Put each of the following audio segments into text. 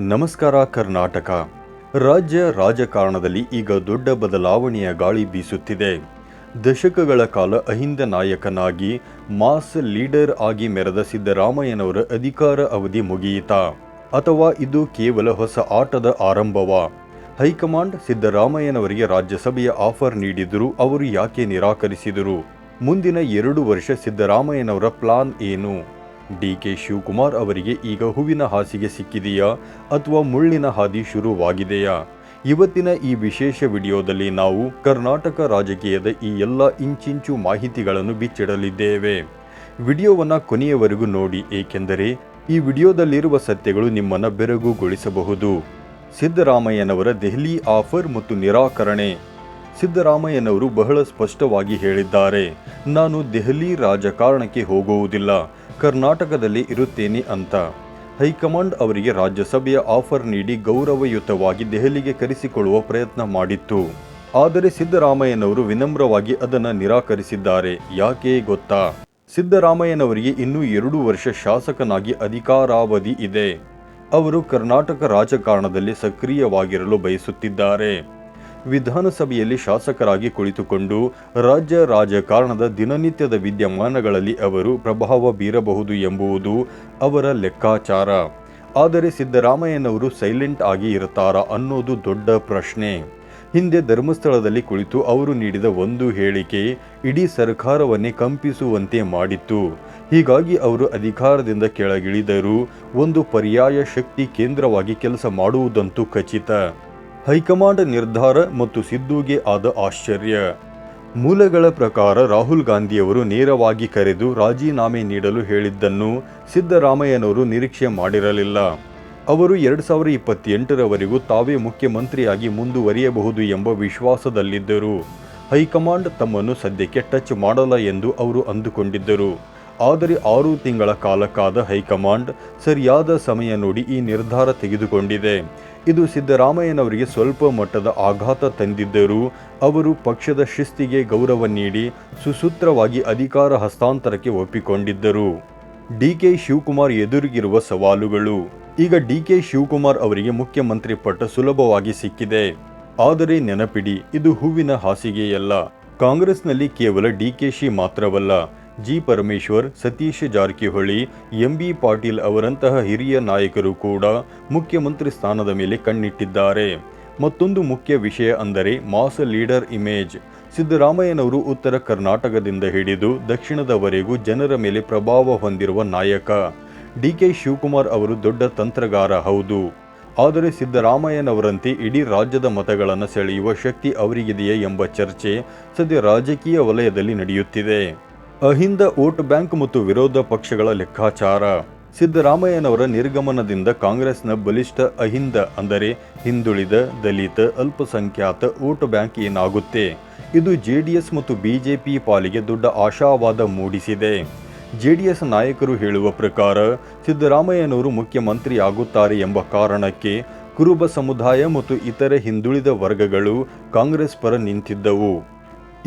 ನಮಸ್ಕಾರ ಕರ್ನಾಟಕ. ರಾಜ್ಯ ರಾಜಕಾರಣದಲ್ಲಿ ಈಗ ದೊಡ್ಡ ಬದಲಾವಣೆಯ ಗಾಳಿ ಬೀಸುತ್ತಿದೆ. ದಶಕಗಳ ಕಾಲ ಅಹಿಂದ ನಾಯಕನಾಗಿ ಮಾಸ್ ಲೀಡರ್ ಆಗಿ ಮೆರೆದ ಸಿದ್ದರಾಮಯ್ಯನವರ ಅಧಿಕಾರ ಅವಧಿ ಮುಗಿಯಿತಾ, ಅಥವಾ ಇದು ಕೇವಲ ಹೊಸ ಆಟದ ಆರಂಭವಾ? ಹೈಕಮಾಂಡ್ ಸಿದ್ದರಾಮಯ್ಯನವರಿಗೆ ರಾಜ್ಯಸಭೆಯ ಆಫರ್ ನೀಡಿದರೂ ಅವರು ಯಾಕೆ ನಿರಾಕರಿಸಿದರು? ಮುಂದಿನ 2 ವರ್ಷ ಸಿದ್ದರಾಮಯ್ಯನವರ ಪ್ಲಾನ್ ಏನು? ಡಿಕೆ ಶಿವಕುಮಾರ್ ಅವರಿಗೆ ಈಗ ಹೂವಿನ ಹಾಸಿಗೆ ಸಿಕ್ಕಿದೆಯಾ ಅಥವಾ ಮುಳ್ಳಿನ ಹಾದಿ ಶುರುವಾಗಿದೆಯಾ? ಇವತ್ತಿನ ಈ ವಿಶೇಷ ವಿಡಿಯೋದಲ್ಲಿ ನಾವು ಕರ್ನಾಟಕ ರಾಜಕೀಯದ ಈ ಎಲ್ಲ ಇಂಚಿಂಚು ಮಾಹಿತಿಗಳನ್ನು ಬಿಚ್ಚಿಡಲಿದ್ದೇವೆ. ವಿಡಿಯೋವನ್ನು ಕೊನೆಯವರೆಗೂ ನೋಡಿ, ಏಕೆಂದರೆ ಈ ವಿಡಿಯೋದಲ್ಲಿರುವ ಸತ್ಯಗಳು ನಿಮ್ಮನ್ನು ಬೆರಗುಗೊಳಿಸಬಹುದು. ಸಿದ್ದರಾಮಯ್ಯನವರ ದೆಹಲಿ ಆಫರ್ ಮತ್ತು ನಿರಾಕರಣೆ. ಸಿದ್ದರಾಮಯ್ಯನವರು ಬಹಳ ಸ್ಪಷ್ಟವಾಗಿ ಹೇಳಿದ್ದಾರೆ, ನಾನು ದೆಹಲಿ ರಾಜಕಾರಣಕ್ಕೆ ಹೋಗುವುದಿಲ್ಲ, ಕರ್ನಾಟಕದಲ್ಲಿ ಇರುತ್ತೇನೆ ಅಂತ. ಹೈಕಮಾಂಡ್ ಅವರಿಗೆ ರಾಜ್ಯಸಭೆಯ ಆಫರ್ ನೀಡಿ ಗೌರವಯುತವಾಗಿ ದೆಹಲಿಗೆ ಕರೆಸಿಕೊಳ್ಳುವ ಪ್ರಯತ್ನ ಮಾಡಿತ್ತು. ಆದರೆ ಸಿದ್ದರಾಮಯ್ಯನವರು ವಿನಮ್ರವಾಗಿ ಅದನ್ನು ನಿರಾಕರಿಸಿದ್ದಾರೆ. ಯಾಕೆ ಗೊತ್ತಾ? ಸಿದ್ದರಾಮಯ್ಯನವರಿಗೆ ಇನ್ನೂ 2 ವರ್ಷ ಶಾಸಕನಾಗಿ ಅಧಿಕಾರಾವಧಿ ಇದೆ. ಅವರು ಕರ್ನಾಟಕ ರಾಜಕಾರಣದಲ್ಲಿ ಸಕ್ರಿಯವಾಗಿರಲು ಬಯಸುತ್ತಿದ್ದಾರೆ. ವಿಧಾನಸಭೆಯಲ್ಲಿ ಶಾಸಕರಾಗಿ ಕುಳಿತುಕೊಂಡು ರಾಜ್ಯ ರಾಜಕಾರಣದ ದಿನನಿತ್ಯದ ವಿದ್ಯಮಾನಗಳಲ್ಲಿ ಅವರು ಪ್ರಭಾವ ಬೀರಬಹುದು ಎಂಬುದು ಅವರ ಲೆಕ್ಕಾಚಾರ. ಆದರೆ ಸಿದ್ದರಾಮಯ್ಯನವರು ಸೈಲೆಂಟ್ ಆಗಿ ಇರುತ್ತಾರಾ ಅನ್ನೋದು ದೊಡ್ಡ ಪ್ರಶ್ನೆ. ಹಿಂದೆ ಧರ್ಮಸ್ಥಳದಲ್ಲಿ ಕುಳಿತು ಅವರು ನೀಡಿದ ಒಂದು ಹೇಳಿಕೆ ಇಡೀ ಸರ್ಕಾರವನ್ನೇ ಕಂಪಿಸುವಂತೆ ಮಾಡಿತ್ತು. ಹೀಗಾಗಿ ಅವರು ಅಧಿಕಾರದಿಂದ ಕೆಳಗಿಳಿದರೂ ಒಂದು ಪರ್ಯಾಯ ಶಕ್ತಿ ಕೇಂದ್ರವಾಗಿ ಕೆಲಸ ಮಾಡುವುದಂತೂ ಖಚಿತ. ಹೈಕಮಾಂಡ್ ನಿರ್ಧಾರ ಮತ್ತು ಸಿದ್ದುಗೆ ಆದ ಆಶ್ಚರ್ಯ. ಮೂಲಗಳ ಪ್ರಕಾರ ರಾಹುಲ್ ಗಾಂಧಿಯವರು ನೇರವಾಗಿ ಕರೆದು ರಾಜೀನಾಮೆ ನೀಡಲು ಹೇಳಿದ್ದನ್ನು ಸಿದ್ದರಾಮಯ್ಯನವರು ನಿರೀಕ್ಷೆ ಮಾಡಿರಲಿಲ್ಲ. ಅವರು 2028ರವರೆಗೂ ತಾವೇ ಮುಖ್ಯಮಂತ್ರಿಯಾಗಿ ಮುಂದುವರಿಯಬಹುದು ಎಂಬ ವಿಶ್ವಾಸದಲ್ಲಿದ್ದರು. ಹೈಕಮಾಂಡ್ ತಮ್ಮನ್ನು ಸದ್ಯಕ್ಕೆ ಟಚ್ ಮಾಡಲ್ಲ ಎಂದು ಅವರು ಅಂದುಕೊಂಡಿದ್ದರು. ಆದರೆ 6 ತಿಂಗಳ ಕಾಲಕ್ಕಾದ ಹೈಕಮಾಂಡ್ ಸರಿಯಾದ ಸಮಯ ನೋಡಿ ಈ ನಿರ್ಧಾರ ತೆಗೆದುಕೊಂಡಿದೆ. ಇದು ಸಿದ್ದರಾಮಯ್ಯನವರಿಗೆ ಸ್ವಲ್ಪ ಮಟ್ಟದ ಆಘಾತ ತಂದಿದ್ದರೂ ಅವರು ಪಕ್ಷದ ಶಿಸ್ತಿಗೆ ಗೌರವ ನೀಡಿ ಸುಸೂತ್ರವಾಗಿ ಅಧಿಕಾರ ಹಸ್ತಾಂತರಕ್ಕೆ ಒಪ್ಪಿಕೊಂಡಿದ್ದರು. ಡಿಕೆ ಶಿವಕುಮಾರ್ ಎದುರಿಗಿರುವ ಸವಾಲುಗಳು. ಈಗ ಡಿಕೆ ಶಿವಕುಮಾರ್ ಅವರಿಗೆ ಮುಖ್ಯಮಂತ್ರಿ ಪಟ್ಟ ಸುಲಭವಾಗಿ ಸಿಕ್ಕಿದೆ. ಆದರೆ ನೆನಪಿಡಿ, ಇದು ಹೂವಿನ ಹಾಸಿಗೆಯಲ್ಲ. ಕಾಂಗ್ರೆಸ್ನಲ್ಲಿ ಕೇವಲ ಡಿಕೆಶಿ ಮಾತ್ರವಲ್ಲ, ಜಿ ಪರಮೇಶ್ವರ್, ಸತೀಶ್ ಜಾರಕಿಹೊಳಿ, ಎಂಬಿ ಪಾಟೀಲ್ ಅವರಂತಹ ಹಿರಿಯ ನಾಯಕರು ಕೂಡ ಮುಖ್ಯಮಂತ್ರಿ ಸ್ಥಾನದ ಮೇಲೆ ಕಣ್ಣಿಟ್ಟಿದ್ದಾರೆ. ಮತ್ತೊಂದು ಮುಖ್ಯ ವಿಷಯ ಅಂದರೆ ಮಾಸ್ ಲೀಡರ್ ಇಮೇಜ್. ಸಿದ್ದರಾಮಯ್ಯನವರು ಉತ್ತರ ಕರ್ನಾಟಕದಿಂದ ಹಿಡಿದು ದಕ್ಷಿಣದವರೆಗೂ ಜನರ ಮೇಲೆ ಪ್ರಭಾವ ಹೊಂದಿರುವ ನಾಯಕ. ಡಿಕೆ ಶಿವಕುಮಾರ್ ಅವರು ದೊಡ್ಡ ತಂತ್ರಗಾರ, ಹೌದು. ಆದರೆ ಸಿದ್ದರಾಮಯ್ಯನವರಂತೆ ಇಡೀ ರಾಜ್ಯದ ಮತಗಳನ್ನು ಸೆಳೆಯುವ ಶಕ್ತಿ ಅವರಿಗಿದೆಯೇ ಎಂಬ ಚರ್ಚೆ ಸದ್ಯ ರಾಜಕೀಯ ವಲಯದಲ್ಲಿ ನಡೆಯುತ್ತಿದೆ. ಅಹಿಂದ ವೋಟ್ ಬ್ಯಾಂಕ್ ಮತ್ತು ವಿರೋಧ ಪಕ್ಷಗಳ ಲೆಕ್ಕಾಚಾರ. ಸಿದ್ದರಾಮಯ್ಯನವರ ನಿರ್ಗಮನದಿಂದ ಕಾಂಗ್ರೆಸ್ನ ಬಲಿಷ್ಠ ಅಹಿಂದ ಅಂದರೆ ಹಿಂದುಳಿದ, ದಲಿತ, ಅಲ್ಪಸಂಖ್ಯಾತ ವೋಟ್ ಬ್ಯಾಂಕ್ ಏನಾಗುತ್ತೆ? ಇದು ಜೆಡಿಎಸ್ ಮತ್ತು ಬಿಜೆಪಿ ಪಾಲಿಗೆ ದೊಡ್ಡ ಆಶಾವಾದ ಮೂಡಿಸಿದೆ. ಜೆಡಿಎಸ್ ನಾಯಕರು ಹೇಳುವ ಪ್ರಕಾರ ಸಿದ್ದರಾಮಯ್ಯನವರು ಮುಖ್ಯಮಂತ್ರಿ ಆಗುತ್ತಾರೆ ಎಂಬ ಕಾರಣಕ್ಕೆ ಕುರುಬ ಸಮುದಾಯ ಮತ್ತು ಇತರೆ ಹಿಂದುಳಿದ ವರ್ಗಗಳು ಕಾಂಗ್ರೆಸ್ ಪರ ನಿಂತಿದ್ದವು.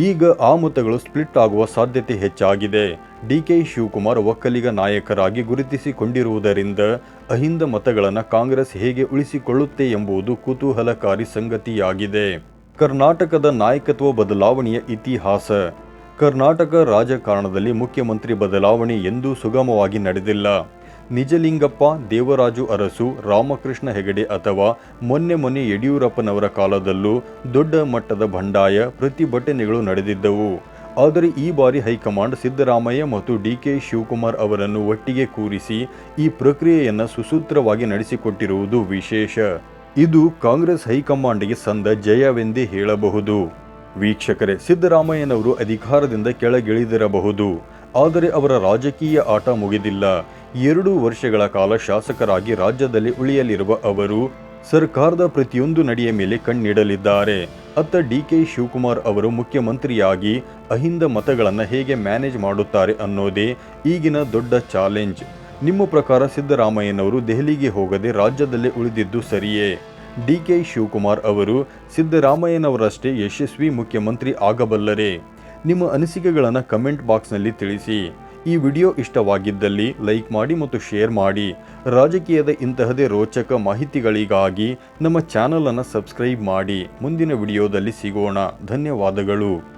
ಈಗ ಆ ಮತಗಳು ಸ್ಪ್ಲಿಟ್ ಆಗುವ ಸಾಧ್ಯತೆ ಹೆಚ್ಚಾಗಿದೆ. ಡಿಕೆ ಶಿವಕುಮಾರ್ ಒಕ್ಕಲಿಗ ನಾಯಕರಾಗಿ ಗುರುತಿಸಿಕೊಂಡಿರುವುದರಿಂದ ಅಹಿಂದ ಮತಗಳನ್ನು ಕಾಂಗ್ರೆಸ್ ಹೇಗೆ ಉಳಿಸಿಕೊಳ್ಳುತ್ತೆ ಎಂಬುದು ಕುತೂಹಲಕಾರಿ ಸಂಗತಿಯಾಗಿದೆ. ಕರ್ನಾಟಕದ ನಾಯಕತ್ವ ಬದಲಾವಣೆಯ ಇತಿಹಾಸ. ಕರ್ನಾಟಕ ರಾಜಕಾರಣದಲ್ಲಿ ಮುಖ್ಯಮಂತ್ರಿ ಬದಲಾವಣೆ ಎಂದೂ ಸುಗಮವಾಗಿ ನಡೆದಿಲ್ಲ. ನಿಜಲಿಂಗಪ್ಪ, ದೇವರಾಜು ಅರಸು, ರಾಮಕೃಷ್ಣ ಹೆಗಡೆ ಅಥವಾ ಮೊನ್ನೆ ಯಡಿಯೂರಪ್ಪನವರ ಕಾಲದಲ್ಲೂ ದೊಡ್ಡ ಮಟ್ಟದ ಬಂಡಾಯ, ಪ್ರತಿಭಟನೆಗಳು ನಡೆದಿದ್ದವು. ಆದರೆ ಈ ಬಾರಿ ಹೈಕಮಾಂಡ್ ಸಿದ್ದರಾಮಯ್ಯ ಮತ್ತು ಡಿಕೆ ಶಿವಕುಮಾರ್ ಅವರನ್ನು ಒಟ್ಟಿಗೆ ಕೂರಿಸಿ ಈ ಪ್ರಕ್ರಿಯೆಯನ್ನು ಸುಸೂತ್ರವಾಗಿ ನಡೆಸಿಕೊಟ್ಟಿರುವುದು ವಿಶೇಷ. ಇದು ಕಾಂಗ್ರೆಸ್ ಹೈಕಮಾಂಡ್ಗೆ ಸಂದ ಜಯವೆಂದೇ ಹೇಳಬಹುದು. ವೀಕ್ಷಕರೇ, ಸಿದ್ದರಾಮಯ್ಯನವರು ಅಧಿಕಾರದಿಂದ ಕೆಳಗಿಳಿದಿರಬಹುದು, ಆದರೆ ಅವರ ರಾಜಕೀಯ ಆಟ ಮುಗಿದಿಲ್ಲ. 2 ವರ್ಷಗಳ ಕಾಲ ಶಾಸಕರಾಗಿ ರಾಜ್ಯದಲ್ಲಿ ಉಳಿಯಲಿರುವ ಅವರು ಸರ್ಕಾರದ ಪ್ರತಿಯೊಂದು ನಡೆಯ ಮೇಲೆ ಕಣ್ಣಿಡಲಿದ್ದಾರೆ. ಅತ್ತ ಡಿಕೆ ಶಿವಕುಮಾರ್ ಅವರು ಮುಖ್ಯಮಂತ್ರಿಯಾಗಿ ಅಹಿಂದ ಮತಗಳನ್ನು ಹೇಗೆ ಮ್ಯಾನೇಜ್ ಮಾಡುತ್ತಾರೆ ಅನ್ನೋದೇ ಈಗಿನ ದೊಡ್ಡ ಚಾಲೆಂಜ್. ನಿಮ್ಮ ಪ್ರಕಾರ ಸಿದ್ದರಾಮಯ್ಯನವರು ದೆಹಲಿಗೆ ಹೋಗದೆ ರಾಜ್ಯದಲ್ಲೇ ಉಳಿದಿದ್ದು ಸರಿಯೇ? ಡಿಕೆ ಶಿವಕುಮಾರ್ ಅವರು ಸಿದ್ದರಾಮಯ್ಯನವರಷ್ಟೇ ಯಶಸ್ವಿ ಮುಖ್ಯಮಂತ್ರಿ ಆಗಬಲ್ಲರೇ? ನಿಮ್ಮ ಅನಿಸಿಕೆಗಳನ್ನು ಕಮೆಂಟ್ ಬಾಕ್ಸ್ನಲ್ಲಿ ತಿಳಿಸಿ. ಈ ವಿಡಿಯೋ ಇಷ್ಟವಾಗಿದ್ದಲ್ಲಿ ಲೈಕ್ ಮಾಡಿ ಮತ್ತು ಶೇರ್ ಮಾಡಿ. ರಾಜಕೀಯದ ಇಂತಹದೇ ರೋಚಕ ಮಾಹಿತಿಗಳಿಗಾಗಿ ನಮ್ಮ ಚಾನಲ್ ಅನ್ನು ಸಬ್ಸ್ಕ್ರೈಬ್ ಮಾಡಿ. ಮುಂದಿನ ವಿಡಿಯೋದಲ್ಲಿ ಸಿಗೋಣ. ಧನ್ಯವಾದಗಳು.